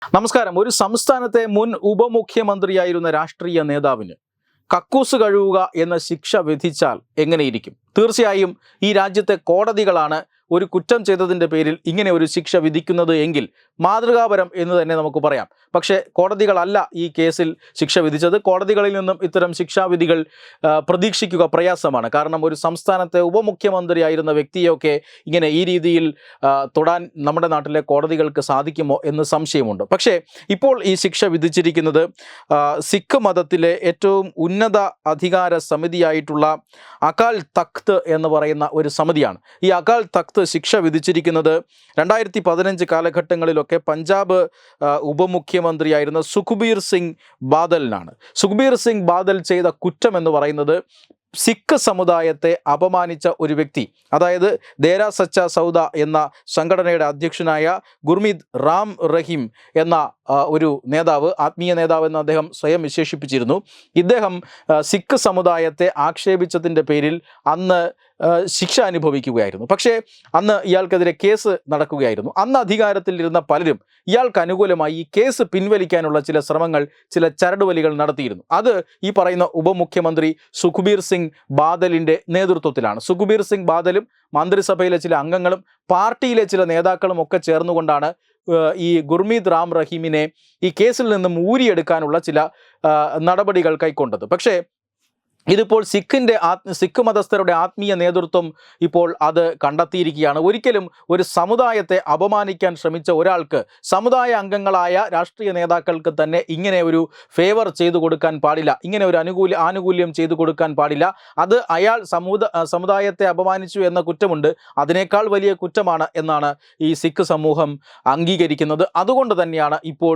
നമസ്കാരം. ഒരു സംസ്ഥാനത്തെ മുൻ ഉപമുഖ്യമന്ത്രിയായിരുന്ന രാഷ്ട്രീയ നേതാവിന് കക്കൂസ് കഴുകുക എന്ന ശിക്ഷ വിധിച്ചാൽ എങ്ങനെയിരിക്കും? തീർച്ചയായും ഈ രാജ്യത്തെ കോടതികളാണ് ഒരു കുറ്റം ചെയ്തതിൻ്റെ പേരിൽ ഇങ്ങനെ ഒരു ശിക്ഷ വിധിക്കുന്നത് എങ്കിൽ മാതൃകാപരം എന്ന് തന്നെ നമുക്ക് പറയാം. പക്ഷേ കോടതികളല്ല ഈ കേസിൽ ശിക്ഷ വിധിച്ചത്. കോടതികളിൽ നിന്നും ഇത്തരം ശിക്ഷാവിധികൾ പ്രതീക്ഷിക്കുക പ്രയാസമാണ്. കാരണം ഒരു സംസ്ഥാനത്തെ ഉപമുഖ്യമന്ത്രിയായിരുന്ന വ്യക്തിയൊക്കെ ഇങ്ങനെ ഈ രീതിയിൽ തൊടാൻ നമ്മുടെ നാട്ടിലെ കോടതികൾക്ക് സാധിക്കുമോ എന്ന് സംശയമുണ്ട്. പക്ഷേ ഇപ്പോൾ ഈ ശിക്ഷ വിധിച്ചിരിക്കുന്നത് സിഖ് മതത്തിലെ ഏറ്റവും ഉന്നത അധികാര സമിതിയായിട്ടുള്ള അകാൽ തഖ്ത് എന്ന് പറയുന്ന ഒരു സമിതിയാണ്. ഈ അകാൽ തഖ്ത് ശിക്ഷ വിധിച്ചിരിക്കുന്നത് 2015 കാലഘട്ടങ്ങളിലൊക്കെ പഞ്ചാബ് ഉപമുഖ്യമന്ത്രിയായിരുന്ന സുഖ്ബീർ സിംഗ് ബാദലിനാണ്. സുഖ്ബീർ സിംഗ് ബാദൽ ചെയ്ത കുറ്റം എന്ന് പറയുന്നത് സിഖ് സമുദായത്തെ അപമാനിച്ച ഒരു വ്യക്തി, അതായത് ദേരാ സച്ച സൗദ എന്ന സംഘടനയുടെ അധ്യക്ഷനായ ഗുർമീത് റാം റഹീം എന്ന ഒരു നേതാവ്, ആത്മീയ നേതാവ് എന്ന് അദ്ദേഹം സ്വയം വിശേഷിപ്പിച്ചിരുന്നു. ഇദ്ദേഹം സിഖ് സമുദായത്തെ ആക്ഷേപിച്ചതിൻ്റെ പേരിൽ അന്ന് ശിക്ഷ അനുഭവിക്കുകയായിരുന്നു. പക്ഷേ അന്ന് ഇയാൾക്കെതിരെ കേസ് നടക്കുകയായിരുന്നു. അന്ന് അധികാരത്തിലിരുന്ന പലരും ഇയാൾക്ക് അനുകൂലമായി ഈ കേസ് പിൻവലിക്കാനുള്ള ചില ശ്രമങ്ങൾ, ചില ചരടുവലികൾ നടത്തിയിരുന്നു. അത് ഈ പറയുന്ന ഉപമുഖ്യമന്ത്രി സുഖ്ബീർ സിംഗ് ബാദലിൻ്റെ നേതൃത്വത്തിലാണ്. സുഖ്ബീർ സിംഗ് ബാദലും മന്ത്രിസഭയിലെ ചില അംഗങ്ങളും പാർട്ടിയിലെ ചില നേതാക്കളും ഒക്കെ ചേർന്നുകൊണ്ടാണ് ഈ ഗുർമീത് റാം റഹീമിനെ ഈ കേസിൽ നിന്നും ഊരിയെടുക്കാനുള്ള ചില നടപടികൾ കൈക്കൊണ്ടത്. പക്ഷേ ഇതിപ്പോൾ സിഖ് മതസ്ഥരുടെ ആത്മീയ നേതൃത്വം ഇപ്പോൾ അത് കണ്ടെത്തിയിരിക്കുകയാണ്. ഒരിക്കലും ഒരു സമുദായത്തെ അപമാനിക്കാൻ ശ്രമിച്ച ഒരാൾക്ക്, സമുദായ അംഗങ്ങളായ രാഷ്ട്രീയ നേതാക്കൾക്ക് തന്നെ ഇങ്ങനെ ഒരു ഫേവർ ചെയ്തു കൊടുക്കാൻ പാടില്ല, ഇങ്ങനെ ഒരു ആനുകൂല്യം ചെയ്തു കൊടുക്കാൻ പാടില്ല. അത് അയാൾ സമുദായത്തെ അപമാനിച്ചു എന്ന കുറ്റമുണ്ട്, അതിനേക്കാൾ വലിയ കുറ്റമാണ് എന്നാണ് ഈ സിഖ് സമൂഹം അംഗീകരിക്കുന്നത്. അതുകൊണ്ട് തന്നെയാണ് ഇപ്പോൾ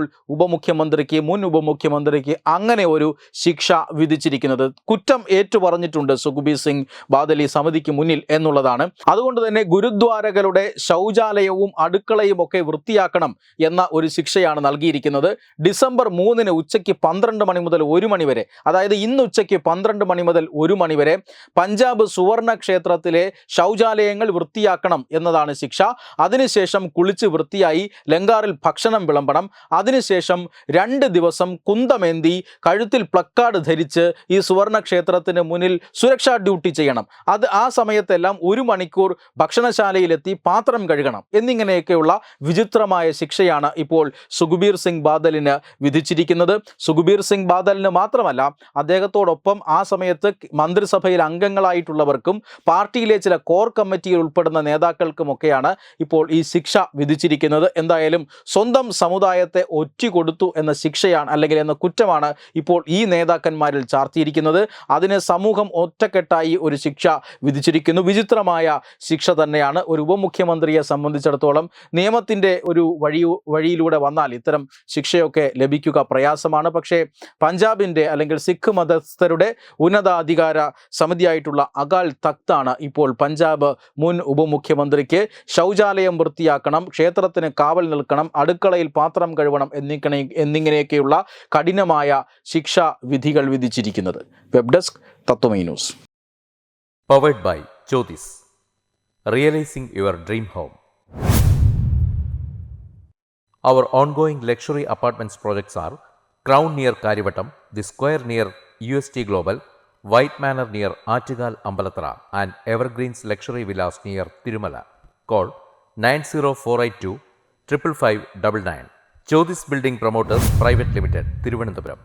മുൻ ഉപമുഖ്യമന്ത്രിക്ക് അങ്ങനെ ഒരു ശിക്ഷ വിധിച്ചിരിക്കുന്നത്. കുറ്റം ഏറ്റു പറഞ്ഞിട്ടുണ്ട് സുഖ്ബീർ സിംഗ് ബാദൽ ഈ സമിതിക്ക് മുന്നിൽ എന്നുള്ളതാണ്. അതുകൊണ്ട് തന്നെ ഗുരുദ്വാരകളുടെ ശൗചാലയവും അടുക്കളയും ഒക്കെ വൃത്തിയാക്കണം എന്ന ഒരു ശിക്ഷയാണ് നൽകിയിരിക്കുന്നത്. ഡിസംബർ 3 ഉച്ചയ്ക്ക് 12 മണി മുതൽ 1 മണി വരെ, അതായത് ഇന്ന് ഉച്ചയ്ക്ക് 12 മണി മുതൽ 1 മണി വരെ പഞ്ചാബ് സുവർണ ക്ഷേത്രത്തിലെ ശൗചാലയങ്ങൾ വൃത്തിയാക്കണം എന്നതാണ് ശിക്ഷ. അതിനുശേഷം കുളിച്ച് വൃത്തിയായി ലങ്കാറിൽ ഭക്ഷണം വിളമ്പണം. അതിനുശേഷം 2 ദിവസം കുന്തമേന്തി കഴുത്തിൽ പ്ലക്കാർഡ് ധരിച്ച് ഈ സുവർണ ക്ഷേത്രത്തിന് മുന്നിൽ സുരക്ഷാ ഡ്യൂട്ടി ചെയ്യണം. ആ സമയത്തെല്ലാം 1 മണിക്കൂർ ഭക്ഷണശാലയിലെത്തി പാത്രം കഴുകണം എന്നിങ്ങനെയൊക്കെയുള്ള വിചിത്രമായ ശിക്ഷയാണ് ഇപ്പോൾ സുഖ്ബീർ സിംഗ് ബാദലിന് വിധിച്ചിരിക്കുന്നത്. സുഖ്ബീർ സിംഗ് ബാദലിന് മാത്രമല്ല, അദ്ദേഹത്തോടൊപ്പം ആ സമയത്ത് മന്ത്രിസഭയിൽ അംഗങ്ങളായിട്ടുള്ളവർക്കും പാർട്ടിയിലെ ചില കോർ കമ്മിറ്റിയിൽ ഉൾപ്പെടുന്ന നേതാക്കൾക്കുമൊക്കെയാണ് ഇപ്പോൾ ഈ ശിക്ഷ വിധിച്ചിരിക്കുന്നത്. എന്തായാലും സ്വന്തം സമുദായത്തെ ഒറ്റുകൊടുത്തു എന്ന ശിക്ഷയാണ്, അല്ലെങ്കിൽ എന്ന കുറ്റമാണ് ഇപ്പോൾ ഈ നേതാക്കന്മാരിൽ ചാർത്തിയിരിക്കുന്നത്. അതിന് സമൂഹം ഒറ്റക്കെട്ടായി ഒരു ശിക്ഷ വിധിച്ചിരിക്കുന്നു. വിചിത്രമായ ശിക്ഷ തന്നെയാണ്. ഒരു ഉപമുഖ്യമന്ത്രിയെ സംബന്ധിച്ചിടത്തോളം നിയമത്തിൻ്റെ ഒരു വഴിയിലൂടെ വന്നാൽ ഇത്തരം ശിക്ഷയൊക്കെ ലഭിക്കുക പ്രയാസമാണ്. പക്ഷേ പഞ്ചാബിൻ്റെ അല്ലെങ്കിൽ സിഖ് മതസ്ഥരുടെ ഉന്നതാധികാര സമിതിയായിട്ടുള്ള അകാൽ തഖ്താണ് ഇപ്പോൾ പഞ്ചാബ് മുൻ ഉപമുഖ്യമന്ത്രിക്ക് ശൗചാലയം വൃത്തിയാക്കണം, ക്ഷേത്രത്തിന് കാവൽ നിൽക്കണം, അടുക്കളയിൽ പാത്രം കഴുകണം എന്നിങ്ങനെയൊക്കെയുള്ള കഠിനമായ ശിക്ഷാ വിധികൾ വിധിച്ചിരിക്കുന്നത്. Web desk Tatwamayi news. Powered by Jyotis. Realizing your dream home. Our ongoing luxury apartments projects are Crown near Karivattam, The Square near UST Global, White Manor near Attigal Ambalathara, and Evergreens Luxury Villas near Tirumala. Call 90482 55599. Jyotis Building Promoters Private Limited, Thiruvananthapuram.